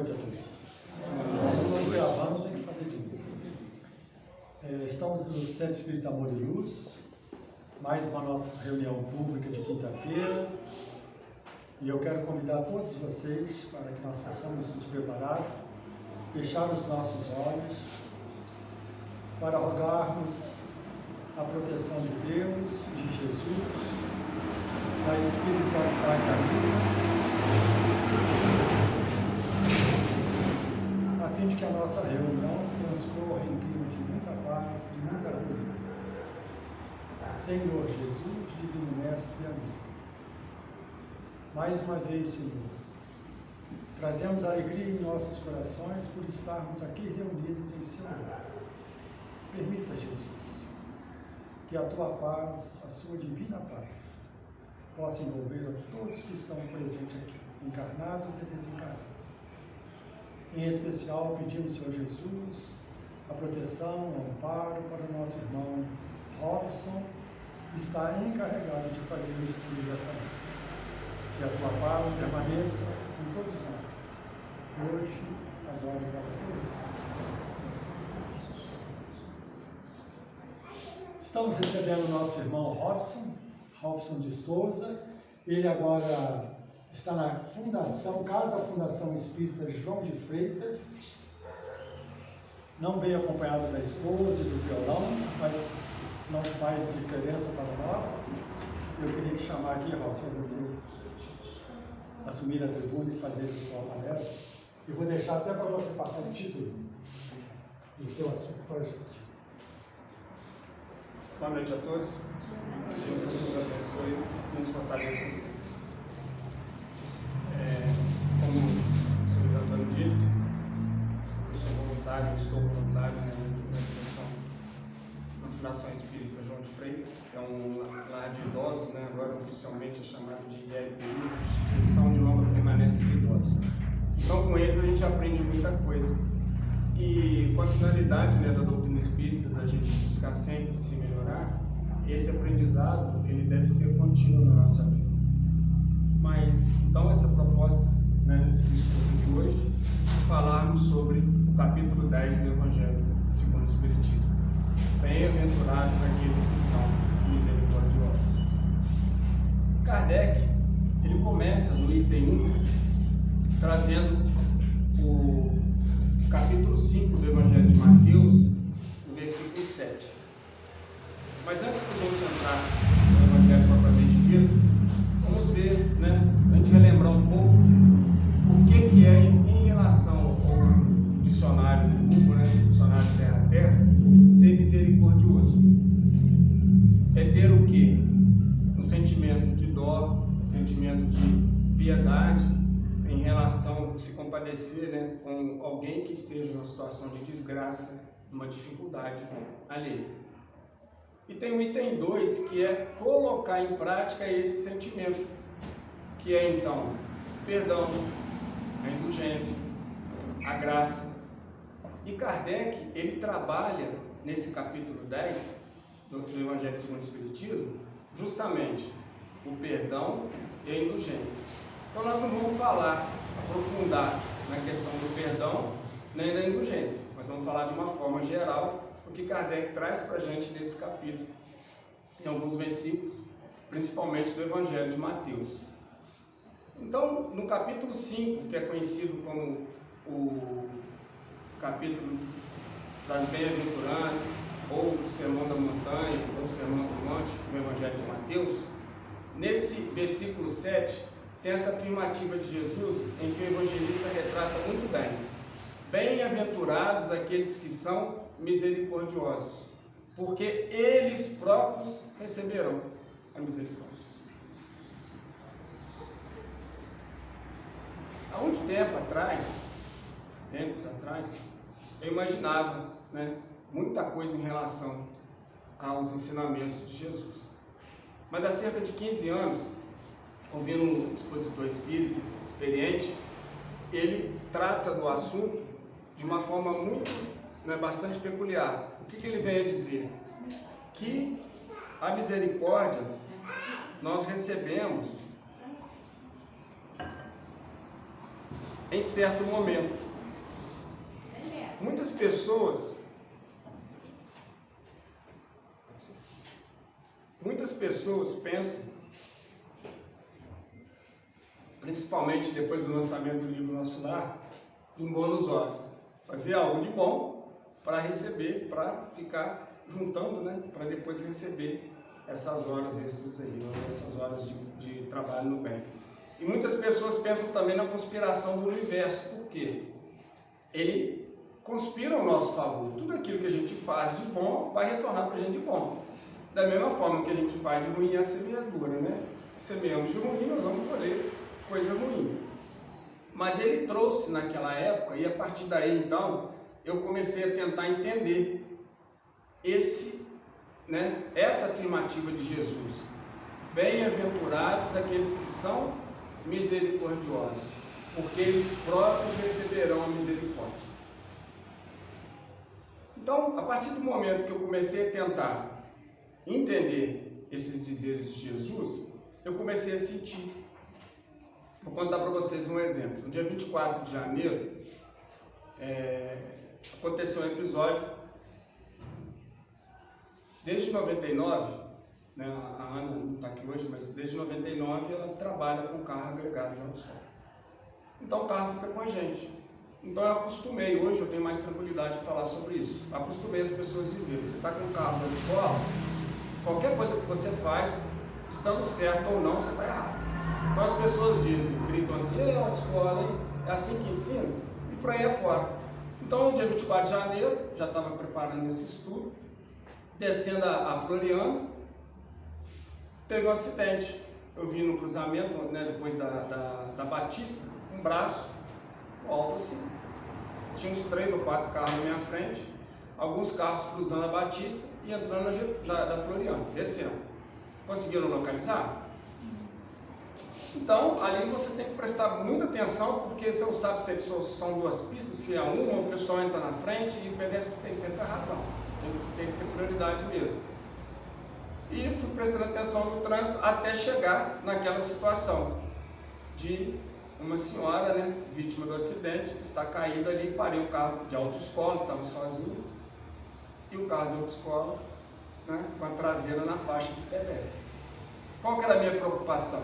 noite a todos. Estou gravando, tem que fazer de novo. Estamos no Centro Espírita Amor e Luz, mais uma nossa reunião pública de quinta-feira. E eu quero convidar todos vocês para que nós possamos nos preparar, fechar os nossos olhos, para rogarmos a proteção de Deus, de Jesus, da espiritualidade amiga, a fim de que a nossa reunião transcorra em clima de muita paz, de muita harmonia. Senhor Jesus, Divino Mestre e amigo, mais uma vez, Senhor, trazemos alegria em nossos corações por estarmos aqui reunidos em Seu nome. Permita, Jesus, que a Tua paz, a Sua divina paz, possa envolver a todos que estão presentes aqui, encarnados e desencarnados. Em especial, pedimos, Senhor Jesus, a proteção, o amparo para o nosso irmão Robson, que está encarregado de fazer o estudo desta noite. Que a Tua paz permaneça com todos nós, hoje, agora e para todos. Estamos recebendo o nosso irmão Robson de Souza. Ele agora está na Fundação, Casa Fundação Espírita João de Freitas. Não veio acompanhado da esposa e do violão, mas não faz diferença para nós. Eu queria te chamar aqui, Robson, para você assumir a tribuna e fazer a sua palestra. Eu vou deixar até para você passar o título do seu assunto para a gente. Boa noite a todos. Deus nos abençoe e nos fortaleça sempre. Como o Sr. Luiz Antônio disse, eu sou voluntário, estou voluntário na direção da Fundação Espírita João de Freitas. É um lar de idosos, agora oficialmente é chamado de ILPI, Instituição de Longa Permanência de Idosos. Então, com eles a gente aprende muita coisa. E com a finalidade da doutrina espírita, da gente buscar sempre se melhorar, esse aprendizado ele deve ser contínuo na nossa vida. Mas, então, essa proposta do estudo de hoje é falarmos sobre o capítulo 10 do Evangelho segundo o Espiritismo. Bem-aventurados aqueles que são misericordiosos. Kardec, ele começa no item 1, trazendo o capítulo 5 do Evangelho de Mateus, no versículo 7. Mas antes de a gente entrar no Evangelho propriamente dito, vamos ver, a gente relembrar um pouco o que é em relação ao dicionário do Google, dicionário Terra a Terra, ser misericordioso. É ter o quê? Um sentimento de dó, um sentimento de piedade, em relação a se compadecer com alguém que esteja numa situação de desgraça, numa dificuldade alheia. E tem o item 2, que é colocar em prática esse sentimento, que é então o perdão, a indulgência, a graça. E Kardec, ele trabalha nesse capítulo 10 do Evangelho segundo o Espiritismo, justamente o perdão e a indulgência. Então nós não vamos aprofundar na questão do perdão nem da indulgência, mas vamos falar de uma forma geral o que Kardec traz para a gente nesse capítulo, em alguns versículos, principalmente do Evangelho de Mateus. Então, no capítulo 5, que é conhecido como o capítulo das bem-aventuranças, ou do Sermão da Montanha, ou Sermão do Monte, no Evangelho de Mateus, nesse versículo 7, tem essa afirmativa de Jesus em que o evangelista retrata muito bem. Bem-aventurados aqueles que são misericordiosos, porque eles próprios receberão a misericórdia. Há muito tempos atrás, eu imaginava muita coisa em relação aos ensinamentos de Jesus. Mas há cerca de 15 anos, ouvindo um expositor espírita experiente, ele trata do assunto de uma forma bastante peculiar. O que ele vem a dizer? Que a misericórdia nós recebemos em certo momento. Muitas pessoas pensam, principalmente depois do lançamento do livro Nosso Lar, em bônus horas. Fazer algo de bom para receber, para ficar juntando, né? Para depois receber essas horas extras aí, essas horas de trabalho no bem. E muitas pessoas pensam também na conspiração do universo. Por quê? Ele conspira ao nosso favor. Tudo aquilo que a gente faz de bom vai retornar para a gente de bom. Da mesma forma que a gente faz de ruim é a semeadura, né? Semeamos de ruim, nós vamos colher coisa ruim. Mas ele trouxe naquela época, e a partir daí então, eu comecei a tentar entender essa afirmativa de Jesus. Bem-aventurados aqueles que são misericordiosos, porque eles próprios receberão a misericórdia. Então, a partir do momento que eu comecei a tentar entender esses dizeres de Jesus, eu comecei a sentir. Vou contar para vocês um exemplo. No dia 24 de janeiro, aconteceu um episódio. Desde 99, né, a Ana não está aqui hoje, mas desde 99 ela trabalha com carro agregado de autoescola. Então o carro fica com a gente. Então eu acostumei, hoje eu tenho mais tranquilidade de falar sobre isso. Acostumei as pessoas a dizer, você está com o carro de autoescola, qualquer coisa que você faz, estando certo ou não, você está errado. Então as pessoas dizem, gritam assim, é autoescola, hein? É assim que ensina? E por aí afora. Então no dia 24 de janeiro, já estava preparando esse estudo, descendo a Floriano, teve um acidente. Eu vi no cruzamento, né, depois da Batista, um braço, alto assim. Tinha uns 3 ou 4 carros na minha frente, alguns carros cruzando a Batista e entrando da Floriano, descendo. Conseguiram localizar? Então, ali você tem que prestar muita atenção, porque você não sabe se são 2 pistas, se é uma, o pessoal entra na frente e o pedestre tem sempre a razão. Tem que ter prioridade mesmo. E fui prestando atenção no trânsito até chegar naquela situação de uma senhora, né, vítima do acidente, está caída ali. Parei o carro de autoescola, estava sozinho, e o carro de autoescola, né, com a traseira na faixa de pedestre. Qual que era a minha preocupação?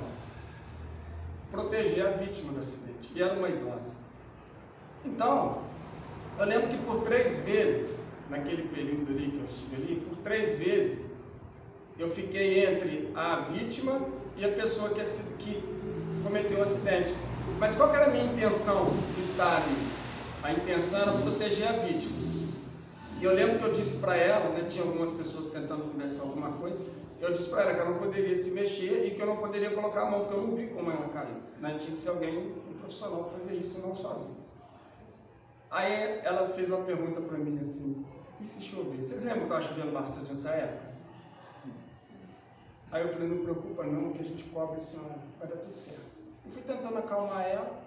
Proteger a vítima do acidente, e era uma idosa. Então, eu lembro que por 3 vezes, naquele período ali que eu estive ali, por 3 vezes, eu fiquei entre a vítima e a pessoa que cometeu o acidente. Mas qual que era a minha intenção de estar ali? A intenção era proteger a vítima. E eu lembro que eu disse para ela, né, tinha algumas pessoas tentando conversar alguma coisa, eu disse para ela que ela não poderia se mexer e que eu não poderia colocar a mão, porque eu não vi como ela caiu. Né? Tinha que ser alguém, um profissional, para fazer isso, não sozinho. Aí ela fez uma pergunta para mim assim, e se chover? Vocês lembram que estava chovendo bastante nessa época? Aí eu falei, não preocupa não, que a gente cobre a senhora, vai dar tudo certo. Eu fui tentando acalmar ela,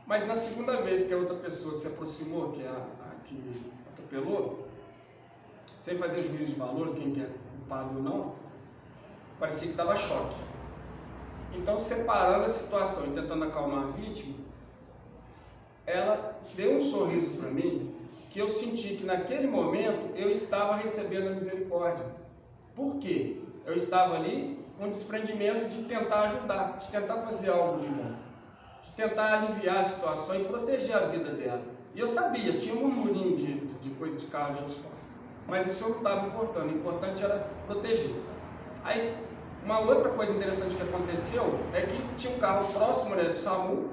mas na segunda vez que a outra pessoa se aproximou, que é a que atropelou, sem fazer juízo de valor, quem que é culpado ou não, parecia que dava choque. Então, separando a situação e tentando acalmar a vítima, ela deu um sorriso para mim, que eu senti que naquele momento eu estava recebendo a misericórdia. Por quê? Eu estava ali com desprendimento de tentar ajudar, de tentar fazer algo de bom, de tentar aliviar a situação e proteger a vida dela. E eu sabia, tinha um murmurinho de coisa de carro de autoescola, mas isso não estava importando, o importante era proteger. Aí, uma outra coisa interessante que aconteceu é que tinha um carro próximo, né, do SAMU.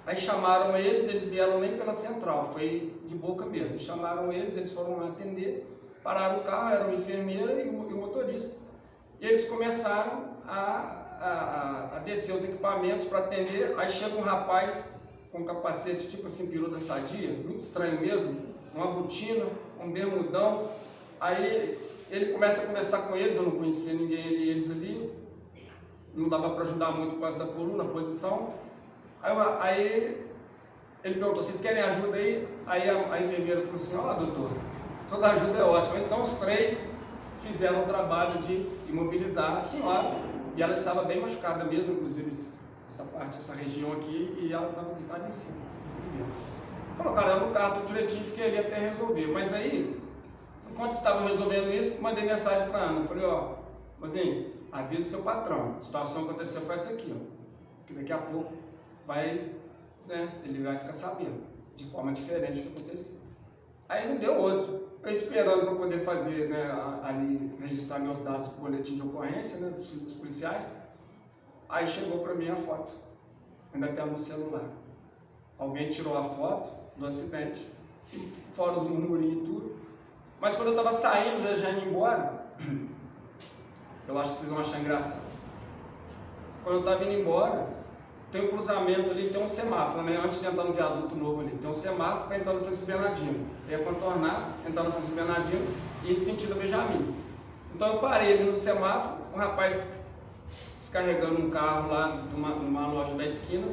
Aí chamaram eles vieram nem pela central, foi de boca mesmo. Chamaram eles foram lá atender, pararam o carro, era uma enfermeira e o motorista. E eles começaram a descer os equipamentos para atender. Aí chega um rapaz com um capacete tipo assim, peru da Sadia, muito estranho mesmo, uma botina, um bermudão. Aí ele começa a conversar com eles, eu não conhecia ninguém eles ali, não dava para ajudar muito por causa da coluna, a posição. Aí ele perguntou, vocês querem ajuda aí? Aí a enfermeira falou assim, ó, doutor, toda ajuda é ótima. Então os 3 fizeram o trabalho de imobilizar a senhora, e ela estava bem machucada mesmo, inclusive essa região aqui, e ela estava deitada em cima. resolver. Colocaram no carro tudo direitinho, fiquei ali até resolver. Mas aí, enquanto estava resolvendo isso, mandei mensagem para a Ana. Falei, ó, mozinho, avisa o seu patrão. A situação que aconteceu foi essa aqui, ó. Que daqui a pouco ele vai ficar sabendo, de forma diferente do que aconteceu. Aí não deu outro. Eu esperando para poder fazer, ali, registrar meus dados para o boletim de ocorrência, dos policiais. Aí chegou para mim a foto. Ainda tem no celular. Alguém tirou a foto do acidente, fora os murmurinhos e tudo. Mas quando eu estava saindo, já indo embora, eu acho que vocês vão achar engraçado. Quando eu estava indo embora, tem um cruzamento ali, tem um semáforo, antes de entrar no viaduto novo ali, tem um semáforo para entrar no Francisco Bernardino. Eu ia contornar, entrar no Francisco Bernardino e ir sentido a Benjamin. Então eu parei ali no semáforo, um rapaz descarregando um carro lá numa loja da esquina,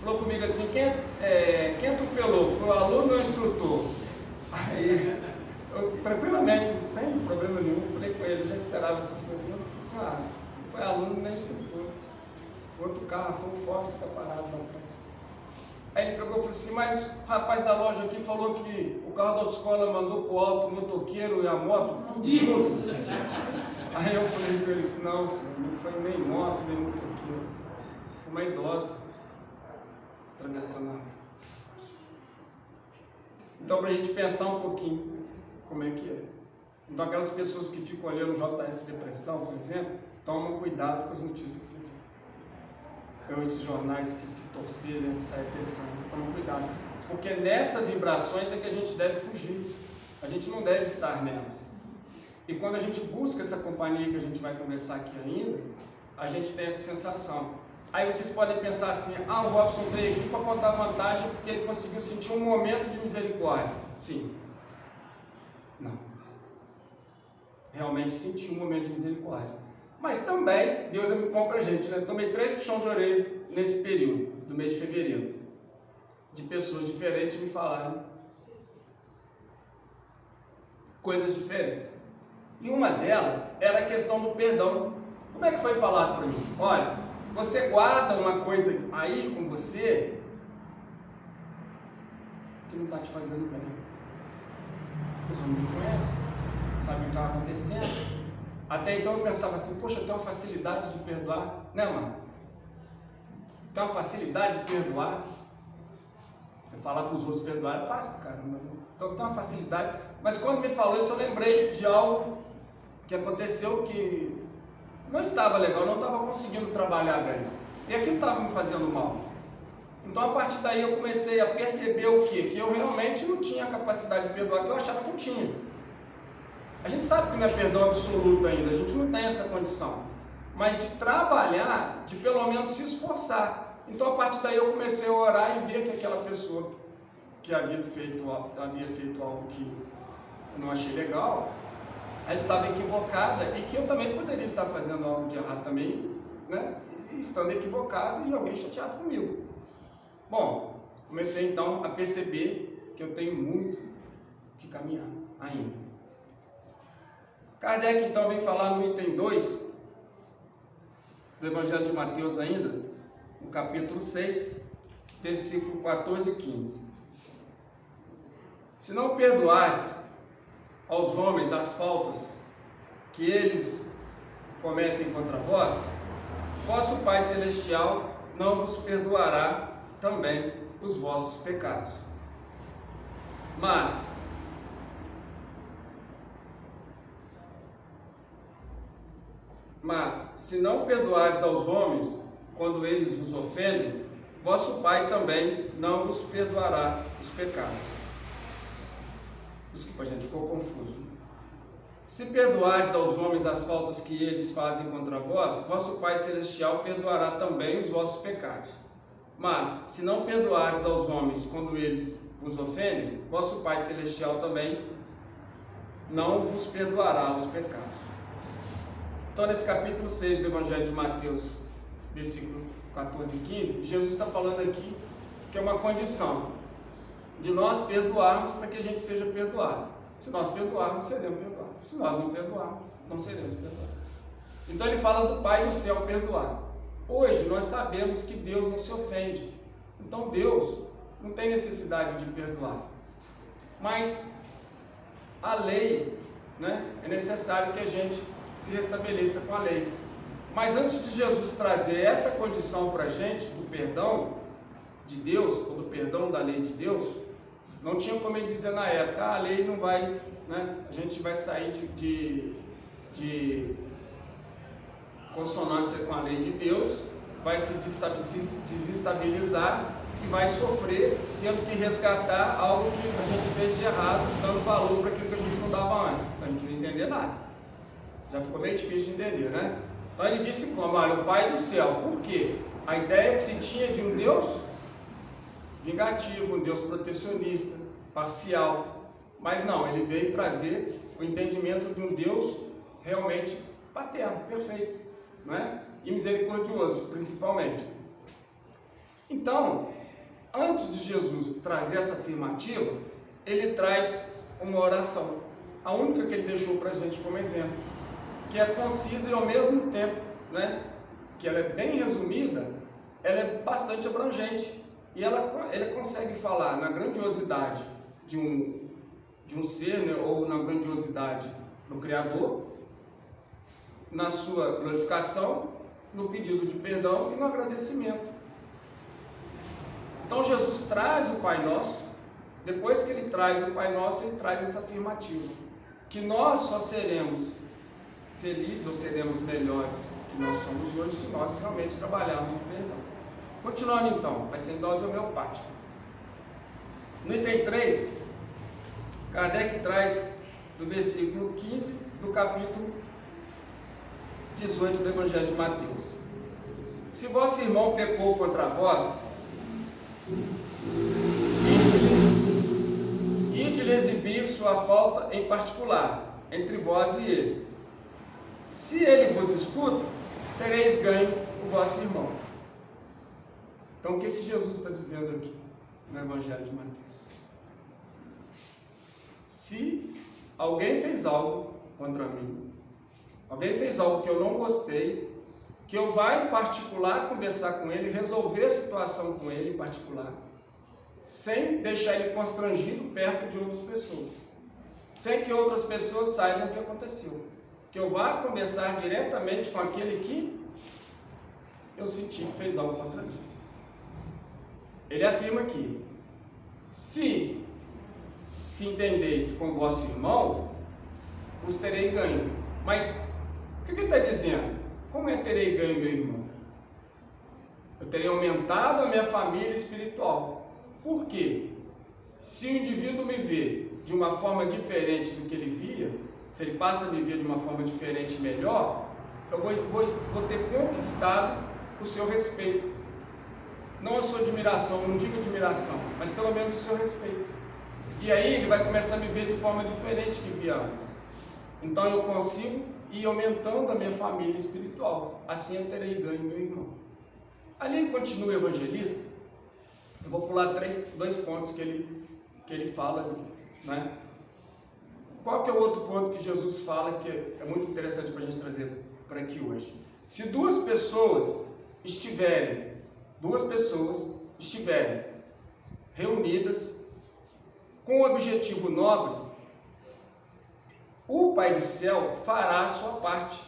falou comigo assim, quem atropelou? Foi o aluno ou o instrutor? Aí eu tranquilamente, sem problema nenhum, falei com ele, eu já esperava essas coisas, eu falei assim, não foi aluno nem instrutor. Outro carro, foi um Ford que está parado lá atrás. Aí ele pegou e falou assim, mas o rapaz da loja aqui falou que o carro da autoescola mandou pro alto o motoqueiro e a moto. Isso! Aí eu falei para ele assim, não senhor, não foi nem moto, nem motoqueiro. Foi uma idosa atravessando a rua. Então, para a gente pensar um pouquinho como é que é. Então, aquelas pessoas que ficam olhando o JF Depressão, por exemplo, tomam cuidado com as notícias que vocês veem. Ou esses jornais que se torcerem, que saem tecendo, tomem cuidado. Porque nessas vibrações é que a gente deve fugir. A gente não deve estar nelas. E quando a gente busca essa companhia que a gente vai conversar aqui ainda, a gente tem essa sensação. Aí vocês podem pensar assim, o Robson veio aqui para contar vantagem porque ele conseguiu sentir um momento de misericórdia. Sim. Não. Realmente senti um momento de misericórdia. Mas também, Deus é muito bom para a gente, Tomei 3 puxões de orelha nesse período, do mês de fevereiro, de pessoas diferentes me falarem coisas diferentes. E uma delas era a questão do perdão. Como é que foi falado para mim? Olha, você guarda uma coisa aí com você que não está te fazendo bem. A pessoa não me conhece, não sabe o que está acontecendo. Até então eu pensava assim, poxa, eu tenho uma facilidade de perdoar. Né, mano? Tem uma facilidade de perdoar. Você falar para os outros perdoar é fácil, caramba. Então tem uma facilidade. Mas quando me falou isso, eu lembrei de algo que aconteceu que não estava legal, não estava conseguindo trabalhar bem. E aquilo estava me fazendo mal. Então a partir daí eu comecei a perceber o quê? Que eu realmente não tinha a capacidade de perdoar que eu achava que eu tinha. A gente sabe que não é perdão absoluto ainda, a gente não tem essa condição. Mas de trabalhar, de pelo menos se esforçar. Então a partir daí eu comecei a orar e ver que aquela pessoa que havia feito algo que eu não achei legal, ela estava equivocada e que eu também poderia estar fazendo algo de errado também, e estando equivocado e alguém chateado comigo. Bom, comecei então a perceber que eu tenho muito que caminhar ainda. Kardec então vem falar no item 2 do Evangelho de Mateus ainda, no capítulo 6, versículo 14 e 15. Se não perdoardes aos homens as faltas que eles cometem contra vós, vosso Pai Celestial não vos perdoará também os vossos pecados. Mas se não perdoardes aos homens quando eles vos ofendem, vosso Pai também não vos perdoará os pecados. Desculpa, gente, ficou confuso. Se perdoardes aos homens as faltas que eles fazem contra vós, vosso Pai Celestial perdoará também os vossos pecados. Mas, se não perdoardes aos homens quando eles vos ofendem, vosso Pai Celestial também não vos perdoará os pecados. Então, nesse capítulo 6 do Evangelho de Mateus, versículo 14 e 15, Jesus está falando aqui que é uma condição de nós perdoarmos para que a gente seja perdoado. Se nós perdoarmos, seremos perdoados. Se nós não perdoarmos, não seremos perdoados. Então ele fala do Pai do céu perdoar. Hoje nós sabemos que Deus não se ofende. Então Deus não tem necessidade de perdoar. Mas a lei, né, é necessário que a gente se restabeleça com a lei. Mas antes de Jesus trazer essa condição para a gente, do perdão de Deus, ou do perdão da lei de Deus, não tinha como ele dizer na época, a lei não vai, né, a gente vai sair de consonância com a lei de Deus, vai se desestabilizar e vai sofrer, tendo que resgatar algo que a gente fez de errado, dando valor para aquilo que a gente não dava antes. A gente não entender nada. Já ficou meio difícil de entender, né? Então ele disse como? Olha, o Pai do céu. Por quê? A ideia que se tinha de um Deus vingativo, um Deus protecionista, parcial. Mas não, ele veio trazer o entendimento de um Deus realmente paterno, perfeito, não é? E misericordioso, principalmente. Então, antes de Jesus trazer essa afirmativa, ele traz uma oração, a única que ele deixou para a gente como exemplo, que é concisa e ao mesmo tempo, né, que ela é bem resumida, ela é bastante abrangente e ela consegue falar na grandiosidade de um ser, né, ou na grandiosidade do Criador, na sua glorificação, no pedido de perdão e no agradecimento. Então Jesus traz o Pai Nosso, depois que ele traz o Pai Nosso, ele traz essa afirmativa, que nós só seremos felizes ou seremos melhores que nós somos hoje se nós realmente trabalharmos no perdão. Continuando então, vai ser em dose homeopática. No item 3, Kardec traz do versículo 15 do capítulo 18 do Evangelho de Mateus. Se vosso irmão pecou contra vós, ide-lhe exibir sua falta em particular, entre vós e ele. Se ele vos escuta, tereis ganho o vosso irmão. Então o que Jesus está dizendo aqui no Evangelho de Mateus? Se alguém fez algo contra mim, alguém fez algo que eu não gostei, que eu vá em particular conversar com ele, resolver a situação com ele em particular, sem deixar ele constrangido perto de outras pessoas, sem que outras pessoas saibam o que aconteceu, que eu vá conversar diretamente com aquele que eu senti que fez algo contra mim. Ele afirma aqui: se entendeis com vosso irmão, os terei ganho. Mas o que ele está dizendo? Como é terei ganho, meu irmão? Eu terei aumentado a minha família espiritual. Por quê? Se o indivíduo me vê de uma forma diferente do que ele via, se ele passa a me ver de uma forma diferente e melhor, eu vou ter conquistado o seu respeito. Não a sua admiração, não digo admiração, mas pelo menos o seu respeito. E aí ele vai começar a me ver de forma diferente que via antes. Então eu consigo ir aumentando a minha família espiritual. Assim eu terei ganho, meu irmão. Ali continua o evangelista. Eu vou pular dois pontos que ele fala ali, né? Qual que é o outro ponto que Jesus fala que é muito interessante para a gente trazer para aqui hoje? Se duas pessoas estiverem reunidas com um objetivo nobre, o Pai do Céu fará a sua parte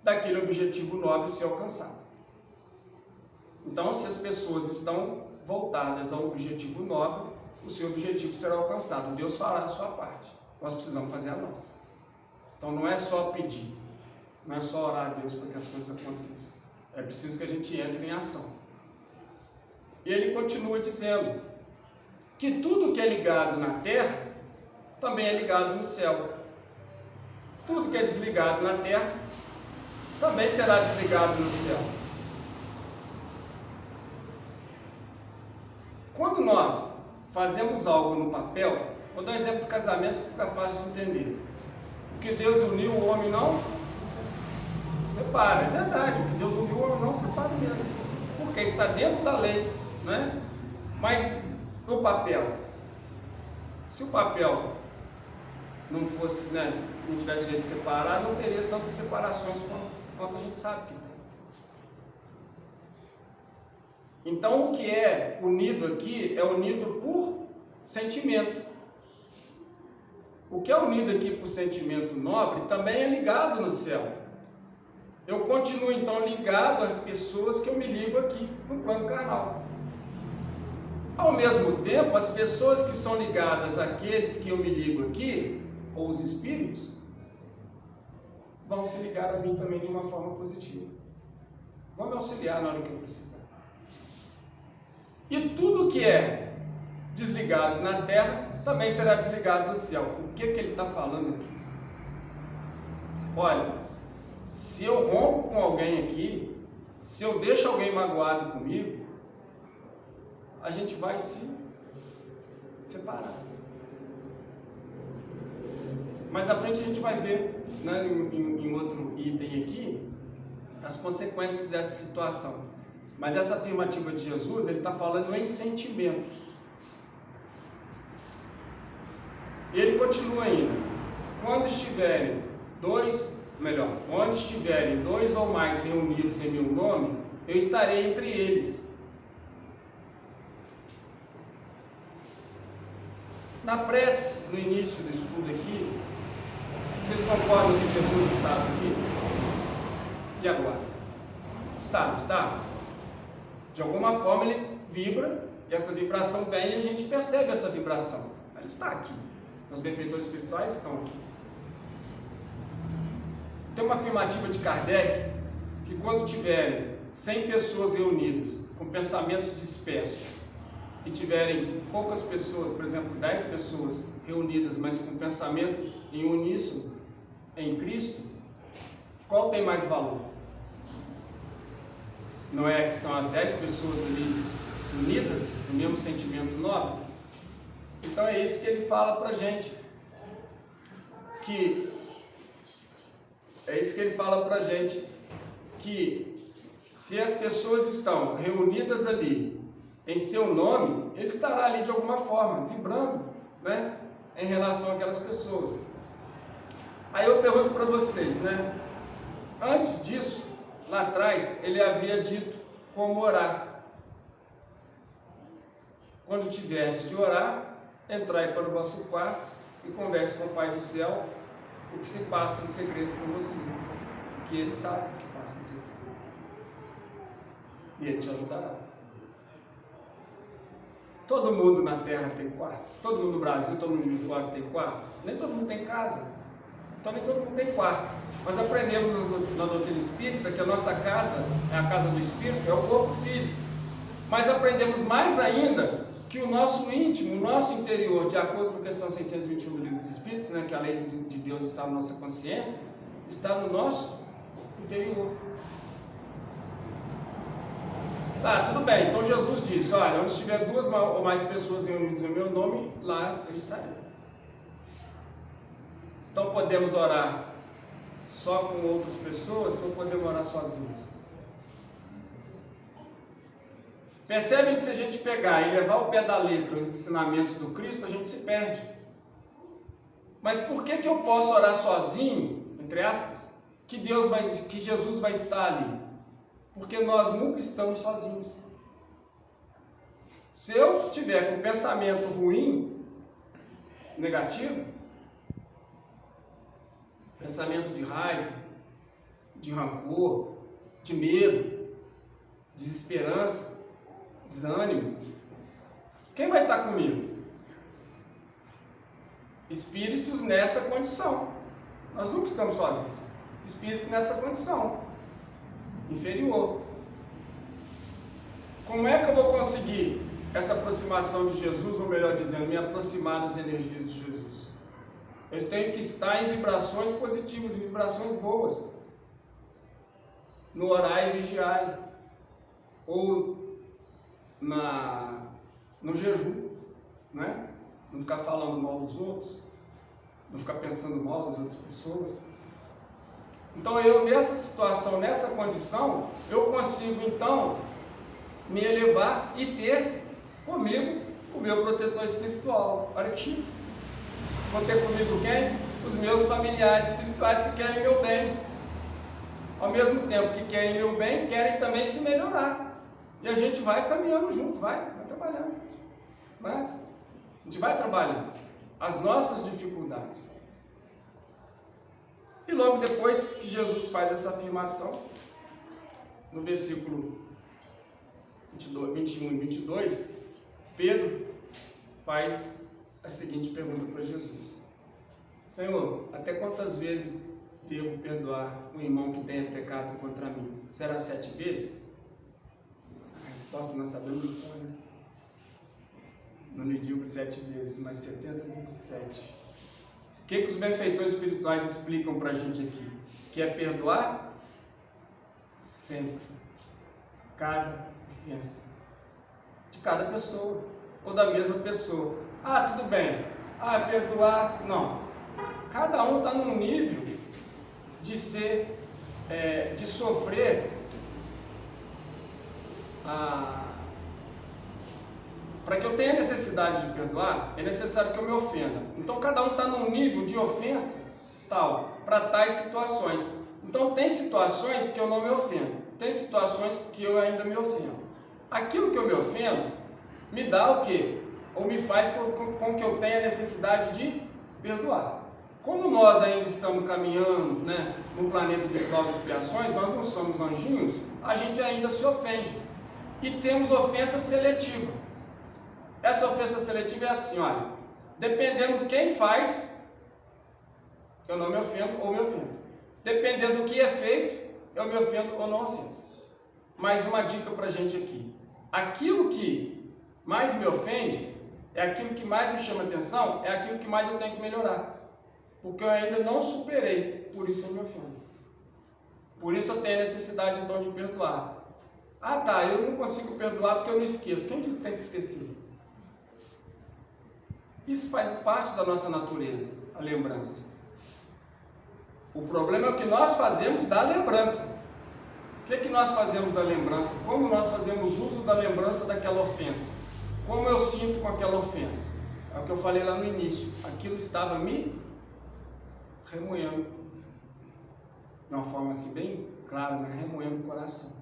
daquele objetivo nobre ser alcançado. Então, se as pessoas estão voltadas a um objetivo nobre, o seu objetivo será alcançado. Deus fará a sua parte. Nós precisamos fazer a nossa. Então, não é só pedir, não é só orar a Deus para que as coisas aconteçam. É preciso que a gente entre em ação. E ele continua dizendo que tudo que é ligado na terra também é ligado no céu. Tudo que é desligado na terra também será desligado no céu. Quando nós fazemos algo no papel, vou dar um exemplo do casamento que fica fácil de entender. O que Deus uniu, o homem não separa. É verdade, o que Deus uniu, o homem não separa mesmo. Porque está dentro da lei, né? Mas no papel, se o papel não fosse, né, não tivesse jeito de separar, não teria tantas separações quanto a gente sabe que tem. Então, o que é unido aqui é unido por sentimento. O que é unido aqui por sentimento nobre também é ligado no céu. Eu continuo então ligado às pessoas que eu me ligo aqui no plano carnal. Ao mesmo tempo, as pessoas que são ligadas àqueles que eu me ligo aqui, ou os espíritos, vão se ligar a mim também de uma forma positiva. Vão me auxiliar na hora que eu precisar. E tudo que é desligado na terra também será desligado no céu. O que ele está falando aqui? Olha, se eu rompo com alguém aqui, se eu deixo alguém magoado comigo, a gente vai se separar. Mais à frente a gente vai ver, né, em outro item aqui, as consequências dessa situação. Mas essa afirmativa de Jesus, ele está falando em sentimentos. E ele continua ainda: onde estiverem dois ou mais reunidos em meu nome, eu estarei entre eles. Na prece, no início do estudo aqui, vocês concordam que Jesus estava aqui? E agora? Está? De alguma forma ele vibra, e essa vibração vem e a gente percebe essa vibração. Ele está aqui. Os benfeitores espirituais estão aqui. Tem uma afirmativa de Kardec que quando tiverem 100 pessoas reunidas com pensamentos dispersos e tiverem poucas pessoas, por exemplo 10 pessoas reunidas, mas com pensamento em uníssono em Cristo, qual tem mais valor? Não é que estão as 10 pessoas ali unidas no mesmo sentimento nobre? Então é isso que ele fala para a gente, que se as pessoas estão reunidas ali em seu nome, ele estará ali de alguma forma, vibrando, né, em relação àquelas pessoas. Aí eu pergunto para vocês, né, antes disso, lá atrás, ele havia dito como orar. Quando tiverdes de orar, entrai para o vosso quarto e converse com o Pai do céu o que se passa em segredo com você, que Ele sabe o que passa em segredo, e Ele te ajudará. Todo mundo na Terra tem quarto, todo mundo no Brasil, todo mundo de fora tem quarto, nem todo mundo tem casa, então nem todo mundo tem quarto. Nós aprendemos na doutrina espírita que a nossa casa é a casa do espírito, é o corpo físico, mas aprendemos mais ainda que o nosso íntimo, o nosso interior, de acordo com a questão 621 do Livro dos Espíritos, né, que a lei de Deus está na nossa consciência, está no nosso interior. Tá, tudo bem, então Jesus disse, olha, onde estiver 2 ou mais pessoas reunidas em meu nome, lá eu estarei. Então podemos orar só com outras pessoas ou podemos orar sozinhos? Percebem que se a gente pegar e levar ao pé da letra os ensinamentos do Cristo, a gente se perde. Mas por que eu posso orar sozinho, entre aspas, que Jesus vai estar ali? Porque nós nunca estamos sozinhos. Se eu tiver com um pensamento ruim, negativo, pensamento de raiva, de rancor, de medo, desesperança, desânimo, quem vai estar comigo? Espíritos nessa condição. Nós nunca estamos sozinhos. Espírito nessa condição inferior. Como é que eu vou conseguir essa aproximação de Jesus, ou melhor dizendo, me aproximar das energias de Jesus? Eu tenho que estar em vibrações positivas, em vibrações boas. No orai e vigiai, ou no jejum, né? Não ficar falando mal dos outros, não ficar pensando mal das outras pessoas. Então eu, nessa situação, nessa condição, eu consigo então me elevar e ter comigo o meu protetor espiritual. Olha aqui, vou ter comigo quem? Os meus familiares espirituais que querem meu bem. Ao mesmo tempo que querem meu bem, querem também se melhorar. E a gente vai caminhando junto, vai trabalhando. Vai. A gente vai trabalhando as nossas dificuldades. E logo depois que Jesus faz essa afirmação, no versículo 21 e 22, Pedro faz a seguinte pergunta para Jesus: Senhor, até quantas vezes devo perdoar um irmão que tenha pecado contra mim? Será 7 vezes? A resposta nós sabemos então, né? Não lhe digo 7 vezes, mas 70 vezes 7. O que os benfeitores espirituais explicam para a gente aqui? Que é perdoar sempre. Cada ofensa. De cada pessoa. Ou da mesma pessoa. Ah, tudo bem. Ah, perdoar. Não. Cada um está num nível de ser, de sofrer para que eu tenha necessidade de perdoar, é necessário que eu me ofenda. Então cada um está num nível de ofensa tal, para tais situações. Então tem situações que eu não me ofendo, tem situações que eu ainda me ofendo. Aquilo que eu me ofendo me dá o quê? Ou me faz com que eu tenha necessidade de perdoar. Como nós ainda estamos caminhando, né, no planeta de provas e expiações, nós não somos anjinhos, a gente ainda se ofende. E temos ofensa seletiva. Essa ofensa seletiva é assim, olha, dependendo quem faz, eu não me ofendo ou me ofendo. Dependendo do que é feito, eu me ofendo ou não ofendo. Mais uma dica para a gente aqui. Aquilo que mais me ofende, é aquilo que mais me chama atenção, é aquilo que mais eu tenho que melhorar. Porque eu ainda não superei, por isso eu me ofendo. Por isso eu tenho a necessidade então de perdoar. Ah tá, eu não consigo perdoar porque eu não esqueço. Quem disse que tem que esquecer? Isso faz parte da nossa natureza, a lembrança. O problema é o que nós fazemos da lembrança. O que é que nós fazemos da lembrança? Como nós fazemos uso da lembrança daquela ofensa? Como eu sinto com aquela ofensa? É o que eu falei lá no início. Aquilo estava me remoendo. De uma forma assim bem clara, né? Remoendo o coração.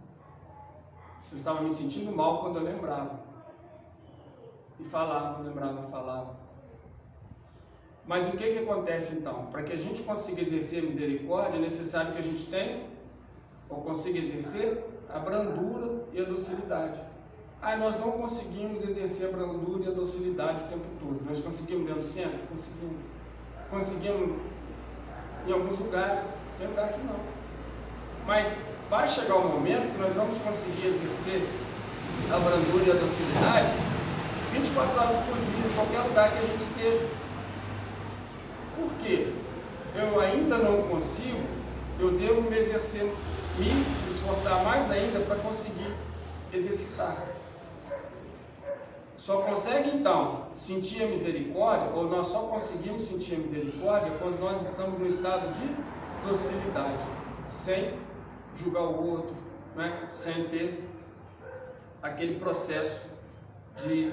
Eu estava me sentindo mal quando eu lembrava. E falava, lembrava, falava. Mas o que acontece então? Para que a gente consiga exercer a misericórdia, é necessário que a gente tenha, ou consiga exercer, a brandura e a docilidade. Ah, nós não conseguimos exercer a brandura e a docilidade o tempo todo. Nós conseguimos dentro do centro? Conseguimos. Conseguimos em alguns lugares, tem lugar que não. Mas vai chegar um momento que nós vamos conseguir exercer a brandura e a docilidade 24 horas por dia, em qualquer lugar que a gente esteja. Por quê? Eu ainda não consigo, eu devo me exercer, me esforçar mais ainda para conseguir exercitar. Só consegue então sentir a misericórdia, ou nós só conseguimos sentir a misericórdia quando nós estamos no estado de docilidade, sem julgar o outro, né? Sem ter aquele processo de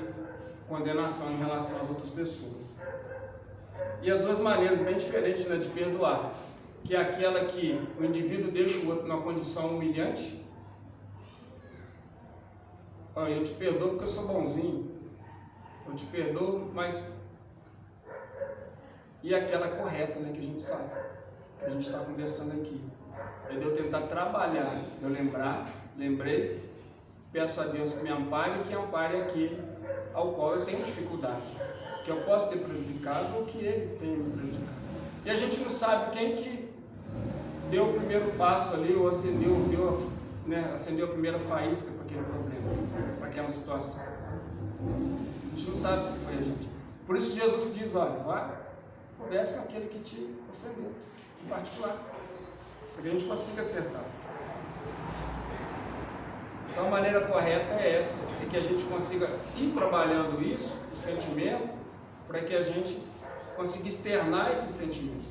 condenação em relação às outras pessoas. E há duas maneiras bem diferentes, né, de perdoar, que é aquela que o indivíduo deixa o outro numa condição humilhante. Ah, eu te perdoo porque eu sou bonzinho, eu te perdoo, mas... E aquela correta, né, que a gente sabe, que a gente está conversando aqui, é de eu tentar trabalhar, eu lembrei, peço a Deus que me ampare e que ampare aquele ao qual eu tenho dificuldade, que eu posso ter prejudicado ou que ele tenha me prejudicado. E a gente não sabe quem que deu o primeiro passo ali, ou acendeu a primeira faísca para aquele problema, para aquela situação. A gente não sabe se foi a gente. Por isso Jesus diz, olha, vai, converse com aquele que te ofendeu, em particular, para que a gente consiga acertar. Então a maneira correta é essa, é que a gente consiga ir trabalhando isso, o sentimento, para que a gente consiga externar esse sentimento.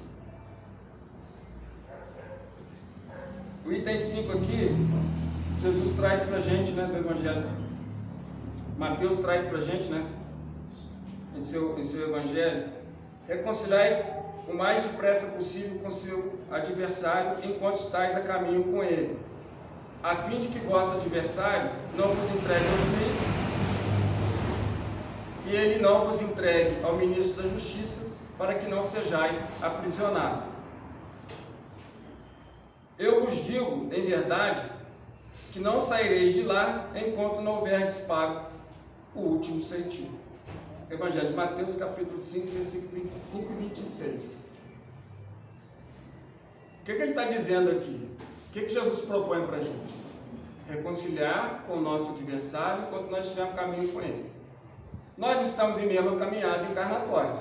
O item 5 aqui, Jesus traz para a gente, né, do Evangelho. Mateus traz para a gente, né, em seu Evangelho, reconciliai o mais depressa possível com seu adversário enquanto estáis a caminho com ele. a fim de que vosso adversário não vos entregue ao juiz, e ele não vos entregue ao ministro da justiça, para que não sejais aprisionados. Eu vos digo, em verdade, que não saireis de lá enquanto não houverdes pago o último centavo. Evangelho de Mateus, capítulo 5, versículo 25 e 26. O que ele está dizendo aqui? O que Jesus propõe para a gente? Reconciliar com o nosso adversário enquanto nós estivermos caminho com ele. Nós estamos em meio a uma caminhada encarnatória.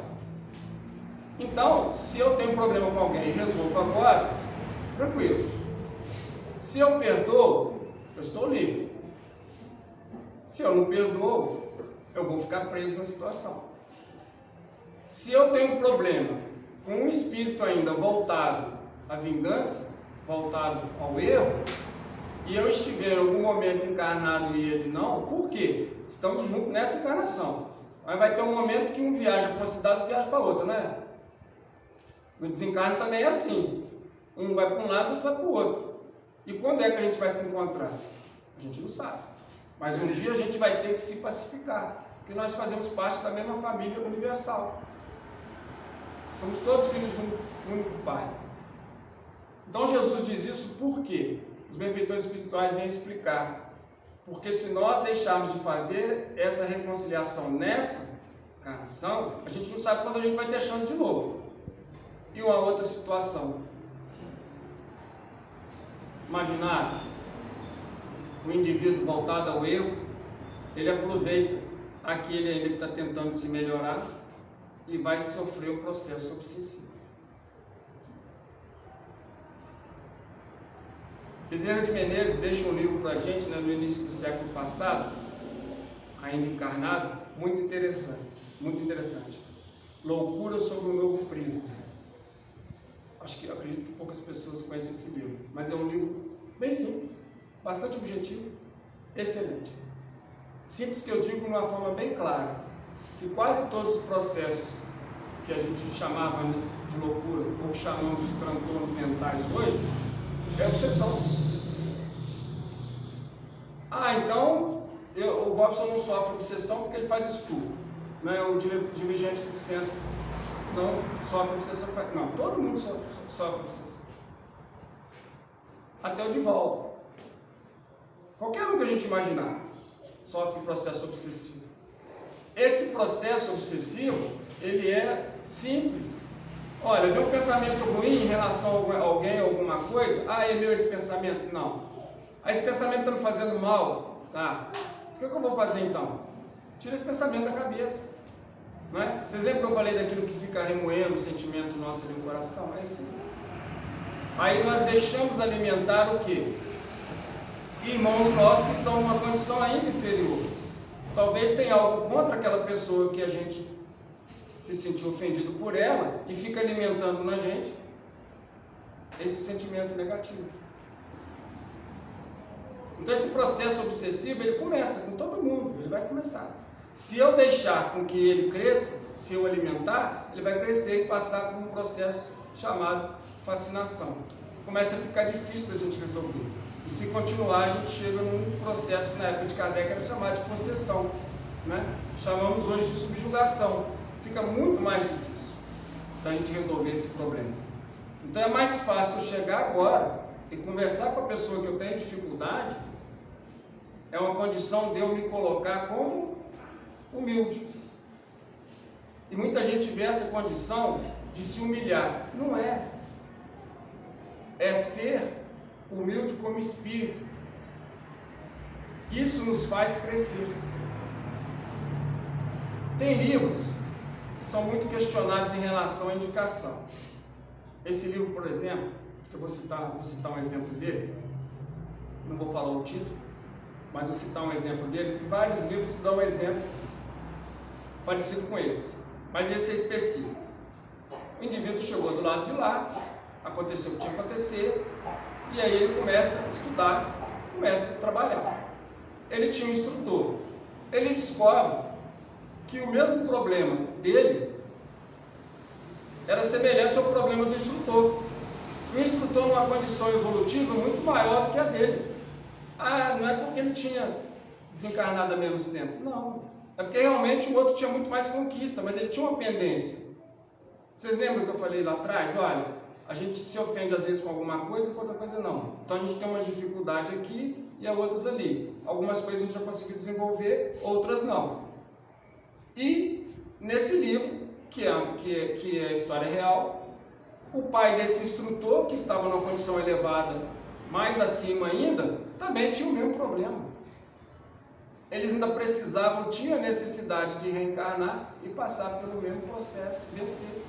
Então, se eu tenho um problema com alguém e resolvo agora, tranquilo. Se eu perdoo, eu estou livre. Se eu não perdoo, eu vou ficar preso na situação. Se eu tenho um problema com um espírito ainda voltado à vingança, voltado ao erro, e eu estiver em algum momento encarnado e ele não, por quê? Estamos juntos nessa encarnação. Mas vai ter um momento que um viaja para uma cidade e outro viaja para outra, né? No desencarno também é assim. Um vai para um lado e outro vai para o outro. E quando é que a gente vai se encontrar? A gente não sabe. Mas um dia a gente vai ter que se pacificar, porque nós fazemos parte da mesma família universal. Somos todos filhos de um único Pai. Então Jesus diz isso por quê? Os benfeitores espirituais vêm explicar. Porque se nós deixarmos de fazer essa reconciliação nessa encarnação, a gente não sabe quando a gente vai ter chance de novo. E uma outra situação. Imaginar o indivíduo voltado ao erro, ele aproveita aquele ainda que está tentando se melhorar e vai sofrer o processo obsessivo. Bezerra de Menezes deixa um livro para a gente, né, no início do século passado, ainda encarnado, muito interessante. Loucura sobre o Novo Prisma. Acredito que poucas pessoas conhecem esse livro, mas é um livro bem simples, bastante objetivo, excelente. Simples que eu digo de uma forma bem clara, que quase todos os processos que a gente chamava de loucura, ou que chamamos de transtornos mentais hoje, é obsessão. Então o Robson não sofre obsessão porque ele faz estudo, né? O dirigente do centro não sofre obsessão. Não, todo mundo sofre obsessão. Até o Divaldo. Qualquer um que a gente imaginar sofre processo obsessivo. Esse processo obsessivo, ele é simples. Olha, vem um pensamento ruim em relação a alguém, alguma coisa. É meu esse pensamento? Não. Esse pensamento está me fazendo mal. Tá. O que eu vou fazer então? Tira esse pensamento da cabeça. Não é? Vocês lembram que eu falei daquilo que fica remoendo o sentimento nosso ali no coração? É assim. Aí nós deixamos alimentar o quê? Irmãos nossos que estão numa condição ainda inferior. Talvez tenha algo contra aquela pessoa que a gente se sentiu ofendido por ela e fica alimentando na gente esse sentimento negativo. Então esse processo obsessivo, ele começa com todo mundo, ele vai começar. Se eu deixar com que ele cresça, se eu alimentar, ele vai crescer e passar por um processo chamado fascinação. Começa a ficar difícil da gente resolver. E se continuar, a gente chega num processo que na época de Kardec era chamado de possessão, né? Chamamos hoje de subjugação. Fica muito mais difícil da gente resolver esse problema. Então é mais fácil eu chegar agora e conversar com a pessoa que eu tenho dificuldade. É uma condição de eu me colocar como humilde. E muita gente vê essa condição de se humilhar. Não é. É ser humilde como espírito. Isso nos faz crescer. Tem livros que são muito questionados em relação à indicação. Esse livro, por exemplo, que eu vou citar um exemplo dele, não vou falar o título, mas vou citar um exemplo dele. Vários livros dão um exemplo parecido com esse, mas esse é específico. O indivíduo chegou do lado de lá, aconteceu o que tinha que acontecer, e aí ele começa a estudar, começa a trabalhar. Ele tinha um instrutor. Ele descobre que o mesmo problema dele era semelhante ao problema do instrutor. O instrutor numa condição evolutiva muito maior do que a dele. Ah, não é porque ele tinha desencarnado há menos tempo. Não. É porque realmente o outro tinha muito mais conquista, mas ele tinha uma pendência. Vocês lembram que eu falei lá atrás? Olha, a gente se ofende às vezes com alguma coisa e com outra coisa não. Então a gente tem uma dificuldade aqui e a outras ali. Algumas coisas a gente já conseguiu desenvolver, outras não. E nesse livro, que é a história real, o pai desse instrutor, que estava numa condição elevada, mais acima ainda, também tinha o mesmo problema. Eles ainda precisavam, tinham a necessidade de reencarnar e passar pelo mesmo processo, vencer.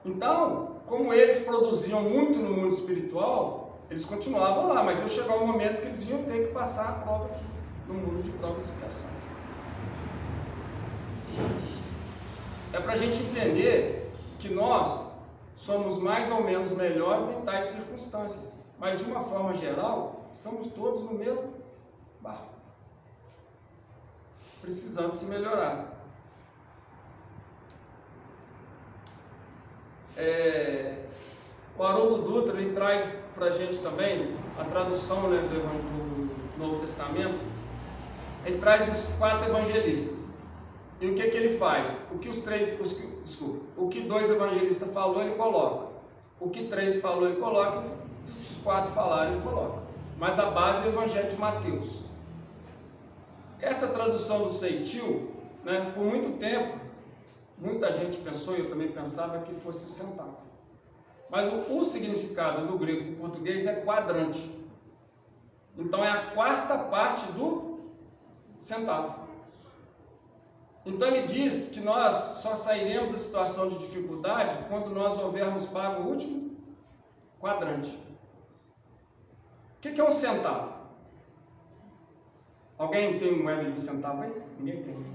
Então, como eles produziam muito no mundo espiritual, eles continuavam lá, mas ia chegar um momento que eles iam ter que passar a prova aqui, no mundo de provas e expiações. É para a gente entender que nós somos mais ou menos melhores em tais circunstâncias, mas de uma forma geral, estamos todos no mesmo barco, precisando se melhorar. O Haroldo Dutra, ele traz para a gente também a tradução, né, do Novo Testamento. Ele traz dos 4 evangelistas. E o que ele faz? O que 2 evangelistas falou, ele coloca. O que 3 falou, ele coloca. Os 4 falaram, ele coloca. Mas a base é o Evangelho de Mateus. Essa tradução do Seitil, né, por muito tempo, muita gente pensou, e eu também pensava, que fosse centavo. Mas o significado do grego para o português é quadrante. Então é a 4ª parte do centavo. Então ele diz que nós só sairemos da situação de dificuldade quando nós houvermos pago o último quadrante. O que é um centavo? Alguém tem moeda de um centavo aí? Ninguém tem.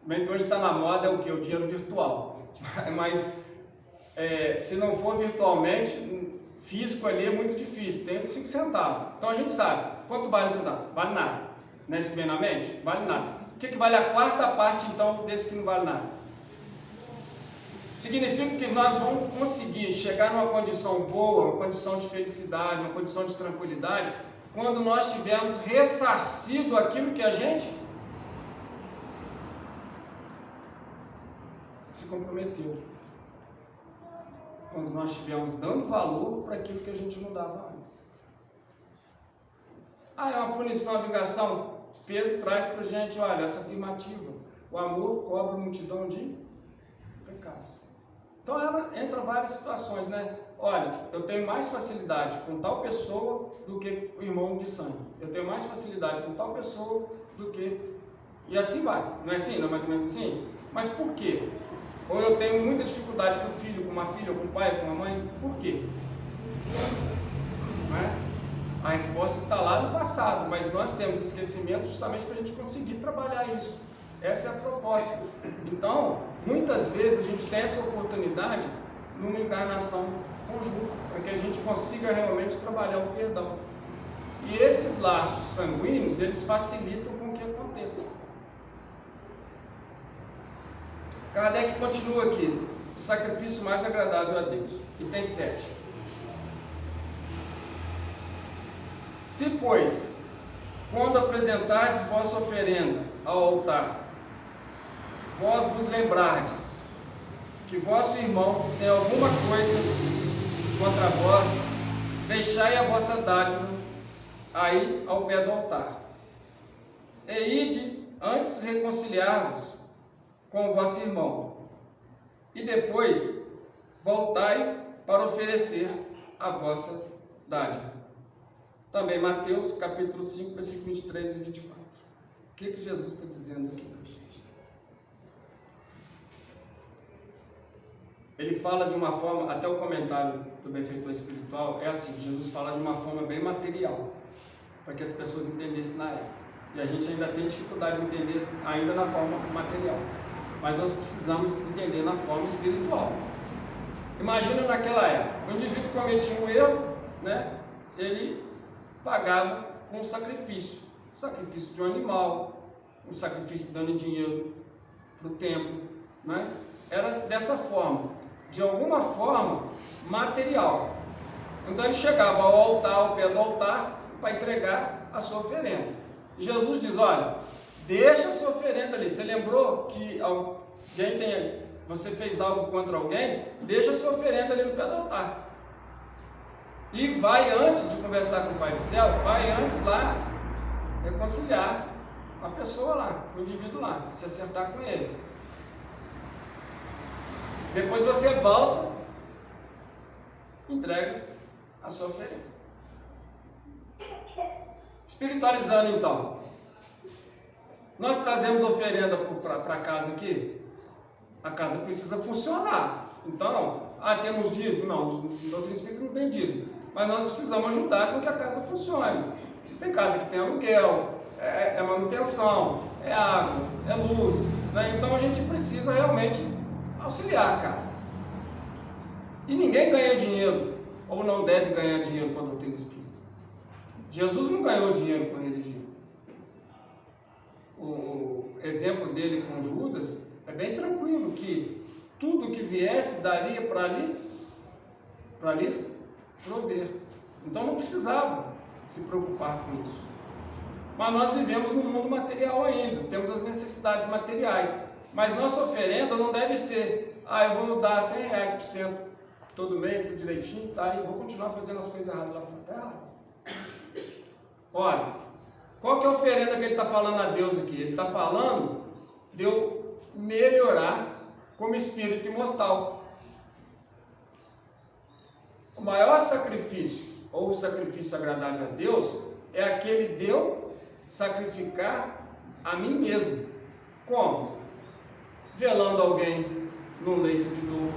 Bem que hoje está na moda o que? O dinheiro virtual. Mas se não for virtualmente, físico ali é muito difícil. Tem 5 centavos. Então a gente sabe. Quanto vale um centavo? Vale nada. Não é isso que vem na mente? Vale nada. O que vale a 4ª parte, então, desse que não vale nada? Significa que nós vamos conseguir chegar numa condição boa, uma condição de felicidade, uma condição de tranquilidade, quando nós tivermos ressarcido aquilo que a gente se comprometeu. Quando nós estivermos dando valor para aquilo que a gente não dava antes. Ah, é uma punição, a vingação? Pedro traz para a gente, olha, essa afirmativa. O amor cobre multidão de pecados. Então entra várias situações, né? Olha, eu tenho mais facilidade com tal pessoa do que o irmão de sangue. Eu tenho mais facilidade com tal pessoa do que... E assim vai. Não é assim? Não é mais ou menos assim? Mas por quê? Ou eu tenho muita dificuldade com o filho, com uma filha, ou com o pai, com a mãe. Por quê? Não é? A resposta está lá no passado, mas nós temos esquecimento justamente para a gente conseguir trabalhar isso. Essa é a proposta. Então, muitas vezes a gente tem essa oportunidade numa encarnação conjunta, para que a gente consiga realmente trabalhar o perdão. E esses laços sanguíneos, eles facilitam com que aconteça. Kardec continua aqui, o sacrifício mais agradável a Deus, e tem 7. Se, pois, quando apresentardes vossa oferenda ao altar, vós vos lembrardes que vosso irmão tem alguma coisa contra vós, deixai a vossa dádiva aí ao pé do altar, e ide antes reconciliar-vos com o vosso irmão, e depois voltai para oferecer a vossa dádiva. Também Mateus capítulo 5, versículo 23 e 24. O que Jesus está dizendo aqui para a gente? Ele fala de uma forma, até o comentário do benfeitor espiritual é assim, Jesus fala de uma forma bem material, para que as pessoas entendessem na época. E a gente ainda tem dificuldade de entender ainda na forma material, mas nós precisamos entender na forma espiritual. Imagina naquela época, o indivíduo cometia um erro, né? Ele pagava com um sacrifício de um animal, um sacrifício dando dinheiro para o templo, né? Era dessa forma, de alguma forma material. Então ele chegava ao altar, ao pé do altar, para entregar a sua oferenda. E Jesus diz: olha, deixa a sua oferenda ali. Você lembrou que você fez algo contra alguém? Deixa a sua oferenda ali no pé do altar. E vai, antes de conversar com o Pai do Céu, vai antes lá reconciliar a pessoa lá, o indivíduo lá, se acertar com ele. Depois você volta, entrega a sua oferenda. Espiritualizando então, nós trazemos oferenda para casa aqui, a casa precisa funcionar. Então, temos dízimo? Não, no doutrina espírita não tem dízimo, mas nós precisamos ajudar com que a casa funcione. Tem casa que tem aluguel, é manutenção, é água, é luz, né? Então a gente precisa realmente auxiliar a casa. E ninguém ganha dinheiro, ou não deve ganhar dinheiro com a doutrina espírita. Jesus não ganhou dinheiro com a religião. O exemplo dele com Judas é bem tranquilo, que tudo que viesse daria para lhes prover. Então não precisava se preocupar com isso. Mas nós vivemos num mundo material ainda, temos as necessidades materiais. Mas nossa oferenda não deve ser: eu vou dar R$100 todo mês, tudo direitinho, tá? E eu vou continuar fazendo as coisas erradas lá fora. Está errado. Olha, qual que é a oferenda que ele está falando a Deus aqui? Ele está falando de eu melhorar como espírito imortal. O maior sacrifício, ou o sacrifício agradável a Deus, é aquele de eu sacrificar a mim mesmo. Como? Velando alguém no leito de dor,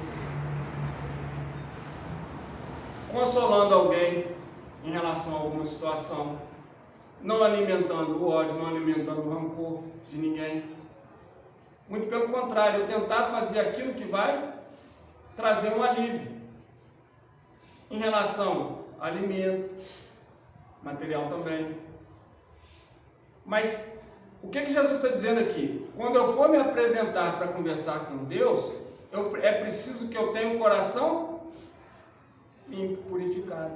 consolando alguém em relação a alguma situação, não alimentando o ódio, não alimentando o rancor de ninguém. Muito pelo contrário, eu tentar fazer aquilo que vai trazer um alívio em relação a alimento, material também. Mas o que Jesus está dizendo aqui? Quando eu for me apresentar para conversar com Deus, é preciso que eu tenha um coração limpo, purificado.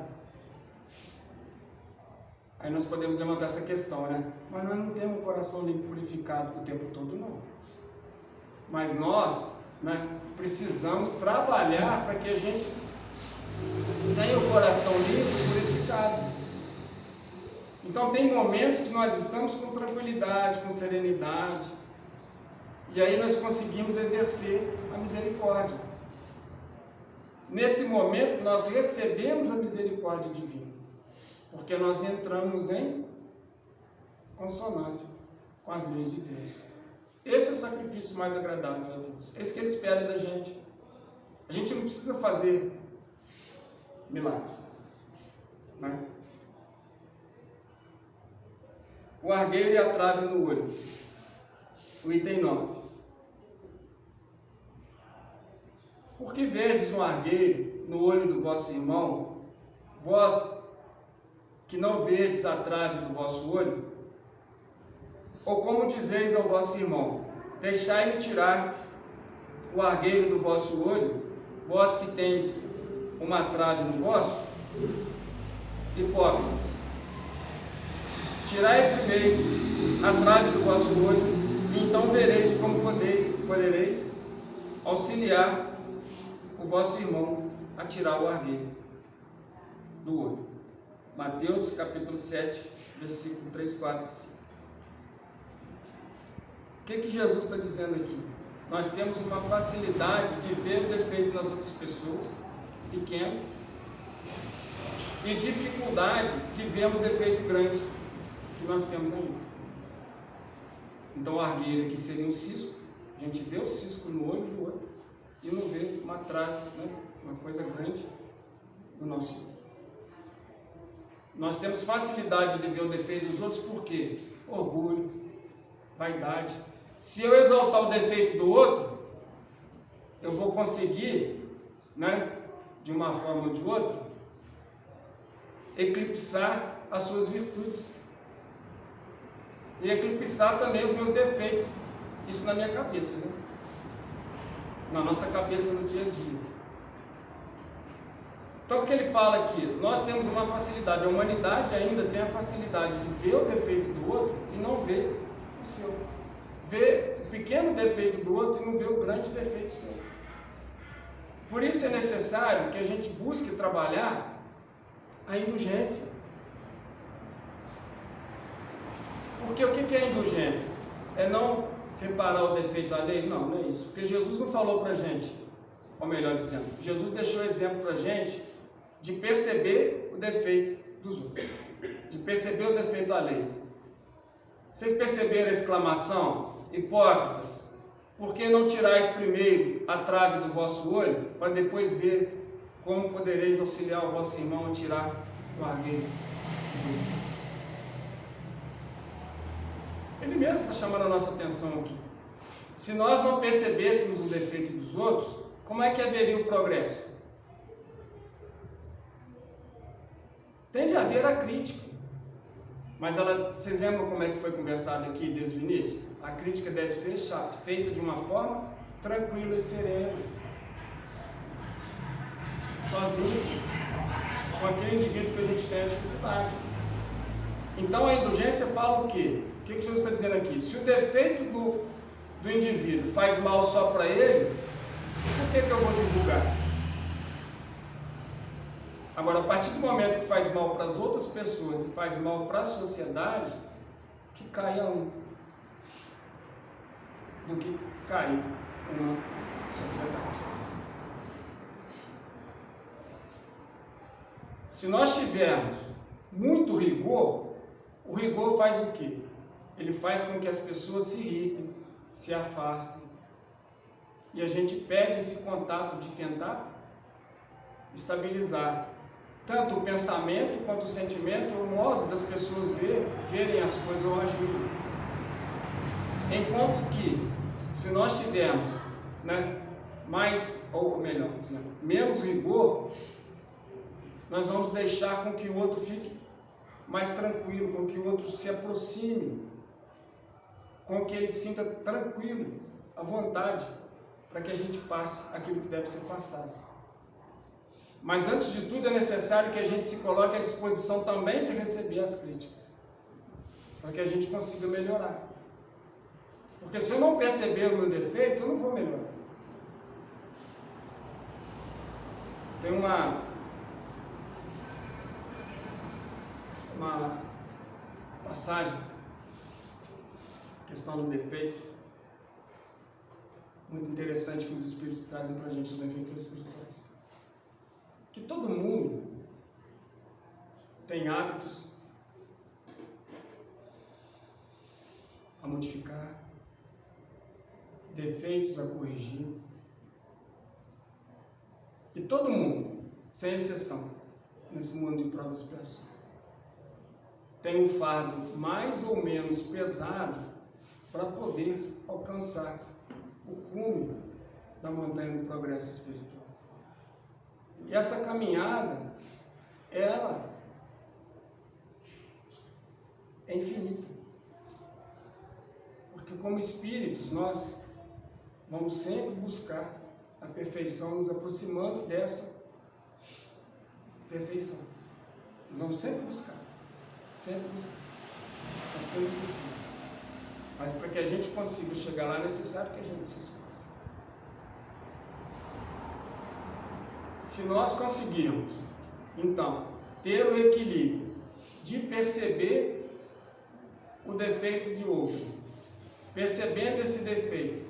Aí nós podemos levantar essa questão, né? Mas nós não temos um coração limpo, purificado o tempo todo, não. Mas nós, né, precisamos trabalhar para que a gente tenha o coração limpo e purificado. Então tem momentos que nós estamos com tranquilidade, com serenidade, e aí nós conseguimos exercer a misericórdia. Nesse momento nós recebemos a misericórdia divina, porque nós entramos em consonância com as leis de Deus. Esse é o sacrifício mais agradável a Deus. Esse que Ele espera da gente. A gente não precisa fazer milagres, né? O argueiro e a trave no olho. O item 9. Por que verdes um argueiro no olho do vosso irmão, vós que não verdes a trave do vosso olho? Ou como dizeis ao vosso irmão: deixai-me tirar o argueiro do vosso olho, vós que tendes uma trave no vosso? Hipócritas, tirai primeiro a trave do vosso olho, e então vereis como podereis auxiliar o vosso irmão a tirar o argueiro do olho. Mateus capítulo 7, versículo 3, 4 e 5. O que Jesus está dizendo aqui? Nós temos uma facilidade de ver o defeito nas outras pessoas, pequeno, e dificuldade de vermos defeito grande que nós temos ainda. Então o argueiro aqui seria um cisco, a gente vê o cisco no olho do outro e não vê uma trave, né? Uma coisa grande no nosso olho. Nós temos facilidade de ver o defeito dos outros por quê? Orgulho, vaidade. Se eu exaltar o defeito do outro, eu vou conseguir, né, de uma forma ou de outra, eclipsar as suas virtudes e eclipsar também os meus defeitos. Isso na minha cabeça, né? Na nossa cabeça no dia a dia. Então o que ele fala aqui? Nós temos uma facilidade, a humanidade ainda tem a facilidade de ver o defeito do outro e não ver o seu. Ver o pequeno defeito do outro e não ver o grande defeito seu. Por isso é necessário que a gente busque trabalhar a indulgência. Porque o que é indulgência? É não reparar o defeito alheio? Não, não é isso. Porque Jesus não falou para a gente, ou melhor dizendo, Jesus deixou exemplo para a gente de perceber o defeito dos outros, de perceber o defeito alheio. Vocês perceberam a exclamação? Hipócritas, por que não tirais primeiro a trave do vosso olho, para depois ver como podereis auxiliar o vosso irmão a tirar o argueiro? Ele mesmo está chamando a nossa atenção aqui. Se nós não percebêssemos o defeito dos outros, como é que haveria o progresso? Tem de haver a crítica. Mas vocês lembram como é que foi conversado aqui desde o início? A crítica deve ser feita de uma forma tranquila e serena. Sozinho, com aquele indivíduo que a gente tem a dificuldade. Então a indulgência fala o quê? O que Jesus está dizendo aqui? Se o defeito do indivíduo faz mal só para ele, por que eu vou divulgar? Agora, a partir do momento que faz mal para as outras pessoas e faz mal para a sociedade, que caia um, do que cair uma sociedade. Se nós tivermos muito rigor, o rigor faz o quê? Ele faz com que as pessoas se irritem, se afastem, e a gente perde esse contato de tentar estabilizar tanto o pensamento quanto o sentimento, o modo das pessoas verem as coisas ou agirem. Enquanto que, se nós tivermos, mais, ou melhor dizendo, menos rigor, nós vamos deixar com que o outro fique mais tranquilo, com que o outro se aproxime, com que ele sinta tranquilo, à vontade, para que a gente passe aquilo que deve ser passado. Mas antes de tudo é necessário que a gente se coloque à disposição também de receber as críticas, para que a gente consiga melhorar. Porque se eu não perceber o meu defeito, eu não vou melhorar. Tem uma passagem, questão do defeito, muito interessante que os Espíritos trazem para a gente, os benfeitores espirituais. Que todo mundo tem hábitos a modificar, defeitos a corrigir. E todo mundo, sem exceção, nesse mundo de provas e expiações, tem um fardo mais ou menos pesado para poder alcançar o cume da montanha do progresso espiritual. E essa caminhada, ela é infinita. Porque como espíritos, nós vamos sempre buscar a perfeição, nos aproximando dessa perfeição. Nós vamos sempre buscar. Sempre buscar. Sempre buscar. Mas para que a gente consiga chegar lá, é necessário que a gente se esforce. Se nós conseguirmos, então, ter o equilíbrio de perceber o defeito de outro, percebendo esse defeito,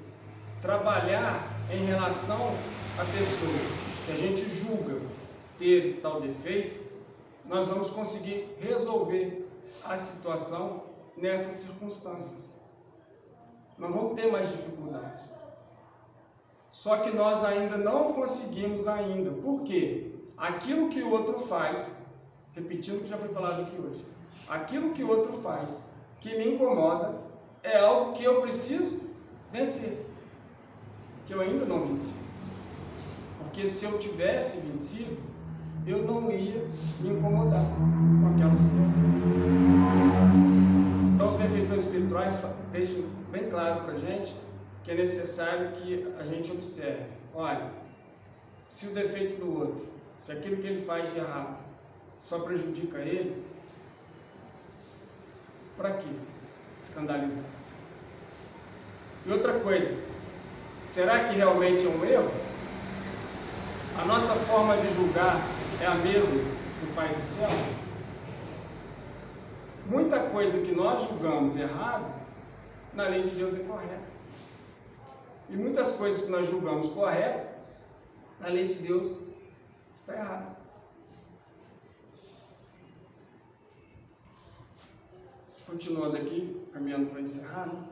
trabalhar em relação à pessoa que a gente julga ter tal defeito, nós vamos conseguir resolver a situação nessas circunstâncias. Não vamos ter mais dificuldades. Só que nós ainda não conseguimos ainda. Por quê? Aquilo que o outro faz, repetindo o que já foi falado aqui hoje, aquilo que o outro faz, que me incomoda, é algo que eu preciso vencer, que eu ainda não venci. Porque se eu tivesse vencido, eu não ia me incomodar com aquela situação. Então os benfeitores espirituais deixam bem claro para a gente que é necessário que a gente observe. Olha, se o defeito do outro se aquilo que ele faz de errado só prejudica ele, para que escandalizar? E outra coisa, será que realmente é um erro? A nossa forma de julgar é a mesma do Pai do Céu? Muita coisa que nós julgamos errado, na lei de Deus é correta. E muitas coisas que nós julgamos correto, na lei de Deus está errado. Continuando aqui, caminhando para encerrar, né?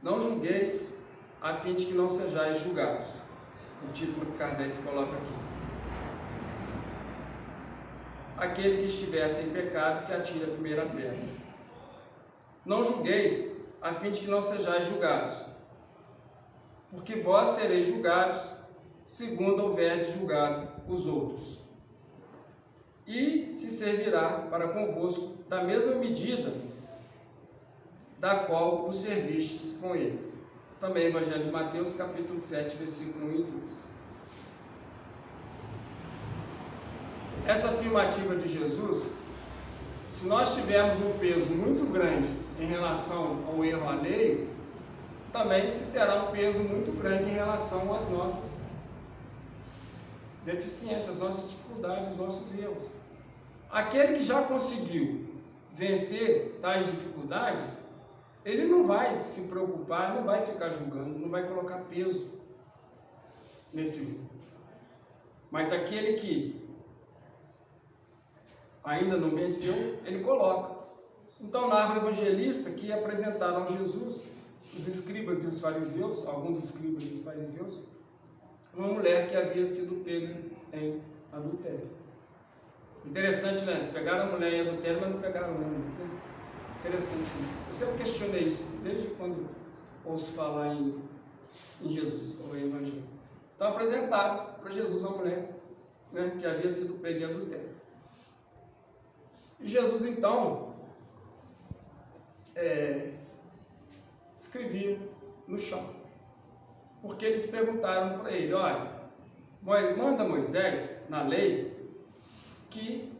Não julgueis, a fim de que não sejais julgados. O título que Kardec coloca aqui. Aquele que estiver sem pecado, que atire a primeira pedra. Não julgueis, a fim de que não sejais julgados, porque vós sereis julgados, segundo houverdes julgado os outros. E se servirá para convosco da mesma medida da qual vos servistes com eles. Também Evangelho de Mateus, capítulo 7, versículo 1 e 2. Essa afirmativa de Jesus, se nós tivermos um peso muito grande em relação ao erro alheio, também se terá um peso muito grande em relação às nossas deficiências, às nossas dificuldades, aos nossos erros. Aquele que já conseguiu vencer tais dificuldades, ele não vai se preocupar, não vai ficar julgando, não vai colocar peso nesse erro. Mas aquele que ainda não venceu, ele coloca. Então, narra o evangelista que apresentaram a Jesus, os escribas e os fariseus, alguns escribas e os fariseus, uma mulher que havia sido pega em adultério. Interessante, né? Pegaram a mulher em adultério, mas não pegaram o homem. Né? Interessante isso. Eu sempre questionei isso, desde quando ouço falar em Jesus, ou em Evangelho. Então, apresentaram para Jesus a mulher, né, que havia sido pega em adultério. E Jesus, então, escrevia no chão. Porque eles perguntaram para ele, olha, manda Moisés, na lei, que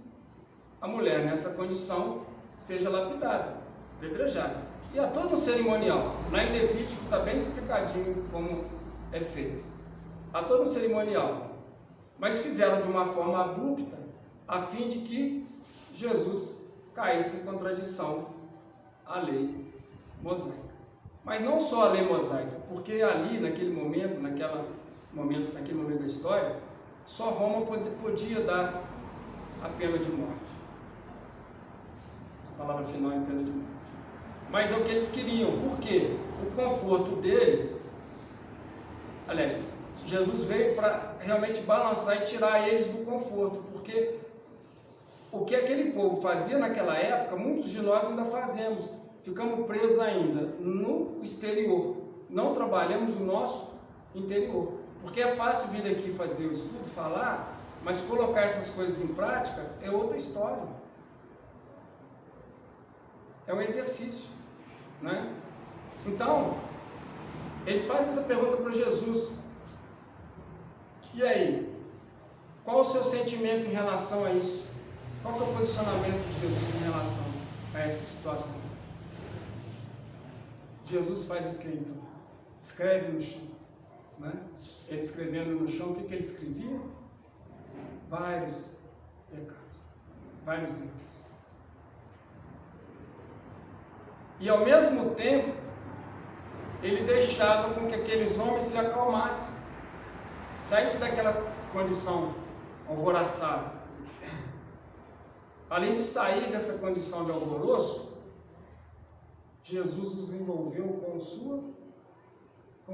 a mulher nessa condição seja lapidada, apedrejada. E há todo um cerimonial. Lá em Levítico está bem explicadinho como é feito. Há todo um cerimonial. Mas fizeram de uma forma abrupta, a fim de que Jesus caísse em contradição à lei mosaica. Mas não só a lei mosaica, porque ali, naquele momento da história, só Roma podia dar a pena de morte. A palavra final é pena de morte. Mas é o que eles queriam, porque o conforto deles, aliás, Jesus veio para realmente balançar e tirar eles do conforto, porque o que aquele povo fazia naquela época, muitos de nós ainda fazemos, ficamos presos ainda no exterior, não trabalhamos o nosso interior, porque é fácil vir aqui fazer o estudo, falar, mas colocar essas coisas em prática é outra história, é um exercício, né? Então, eles fazem essa pergunta para Jesus, e aí, qual o seu sentimento em relação a isso? Qual que é o posicionamento de Jesus em relação a essa situação? Jesus faz o que então? Escreve no chão, né? Ele escrevendo no chão, o que ele escrevia? Vários pecados, vários erros. E ao mesmo tempo, ele deixava com que aqueles homens se acalmassem, saíssem daquela condição alvoroçada. Além de sair dessa condição de alvoroço, Jesus os envolveu com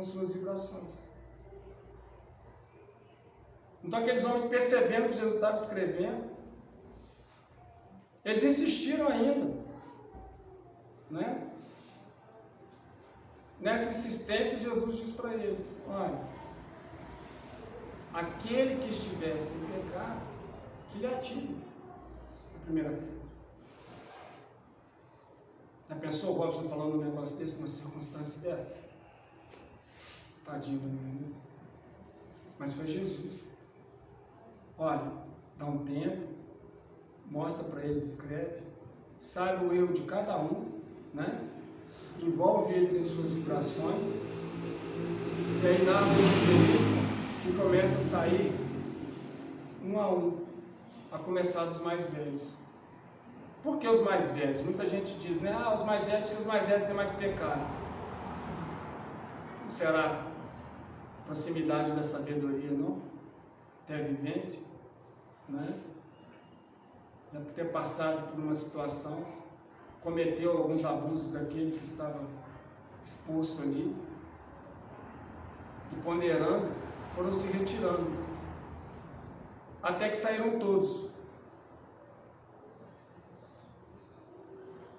suas vibrações. Então aqueles homens, percebendo que Jesus estava escrevendo, eles insistiram ainda, né? Nessa insistência, Jesus diz para eles, olha, aquele que estiver sem pecado, que lhe atire a primeira pedra. Já pensou o Robson falando um negócio desse, numa circunstância dessa? Tadinho do menino. Mas foi Jesus. Olha, dá um tempo, mostra para eles, escreve, sabe o erro de cada um, né? Envolve eles em suas orações, e aí dá uma entrevista e começa a sair um a um, a começar dos mais velhos. Por que os mais velhos? Muita gente diz, né? Os mais velhos, porque os mais velhos têm mais pecado. Não será proximidade da sabedoria, não? Ter a vivência, né? Já por ter passado por uma situação, cometeu alguns abusos daquele que estava exposto ali, e ponderando, foram se retirando, até que saíram todos.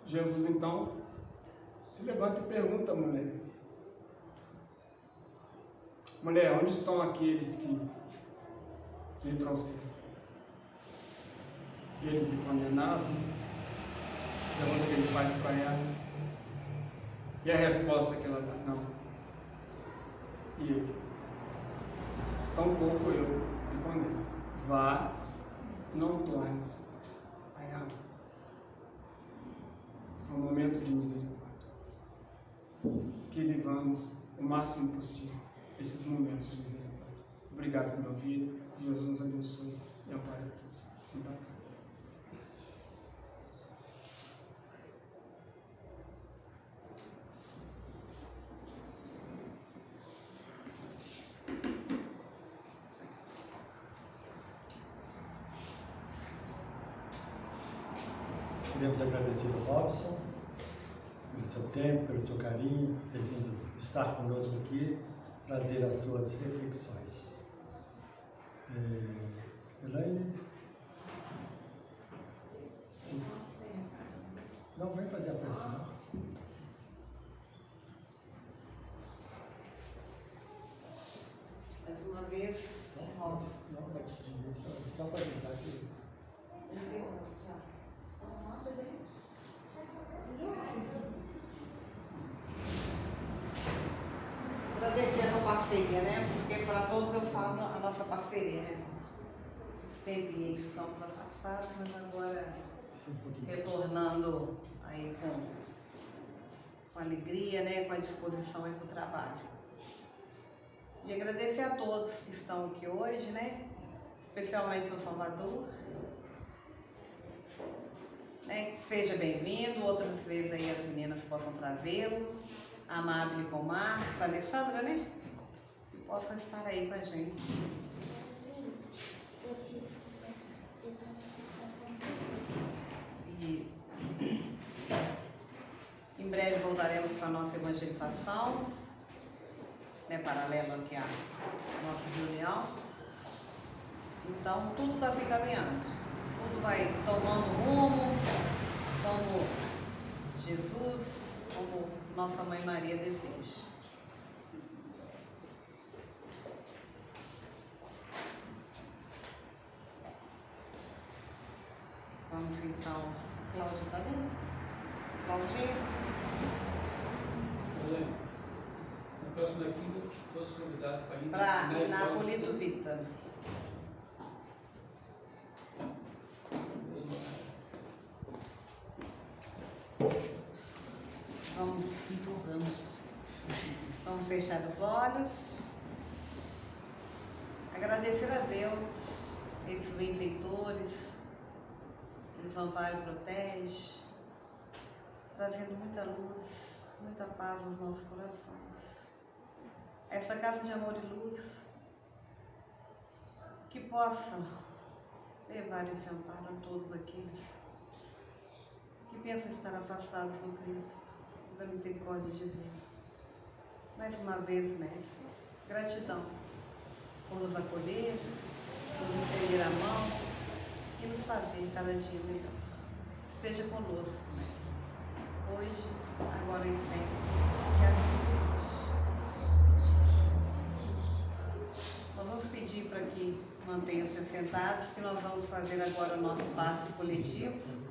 Jesus então se levanta e pergunta à mulher: mulher, onde estão aqueles que lhe trouxeram? E eles lhe condenaram? A pergunta que ele faz para ela. E a resposta que ela dá: não. E ele: tão pouco eu lhe condeno. Vá, não tornes a errar. É um momento de misericórdia. Que vivamos o máximo possível esses momentos de misericórdia. Obrigado por me ouvir. Jesus nos abençoe e ampare a todos. Muita paz. Queremos agradecer ao Robson pelo seu tempo, pelo seu carinho, por ter vindo estar conosco aqui, trazer as suas reflexões. Elaine? Não, vem fazer a festa, não. Mais uma vez, Robson. Não, batidinha, só para avisar que... Agradecer essa parceria, né? Porque para todos eu falo a nossa parceria, né? Esteve estamos afastados, mas agora retornando aí com alegria, né? Com a disposição aí para o trabalho. E agradecer a todos que estão aqui hoje, né? Especialmente São Salvador. Né? Seja bem-vindo, outras vezes aí as meninas possam trazê-lo. A Amável com o Marcos, a Alessandra, né? Que possam estar aí com a gente. E em breve voltaremos para a nossa evangelização, né? Paralelo aqui à nossa reunião. Então, tudo está se encaminhando. Tudo vai tomando rumo, como Jesus, como Nossa Mãe Maria deseja. Vamos então, Cláudia, tá vendo? Claudinha? Olha, na próxima quinta, todos convidados para ir Para Napolito Vita. Vamos fechar os olhos. Agradecer a Deus, esses benfeitores, que nos ampara e protege, trazendo muita luz, muita paz aos nossos corações. Essa casa de amor e luz, que possa levar esse amparo a todos aqueles que pensam estar afastados do Cristo, da misericórdia divina. Mais uma vez, Mestre, gratidão por nos acolher, por nos estender a mão e nos fazer cada dia melhor. Esteja conosco, Mestre, hoje, agora e sempre, que assim seja. Nós vamos pedir para que mantenham-se sentados, que nós vamos fazer agora o nosso passe coletivo.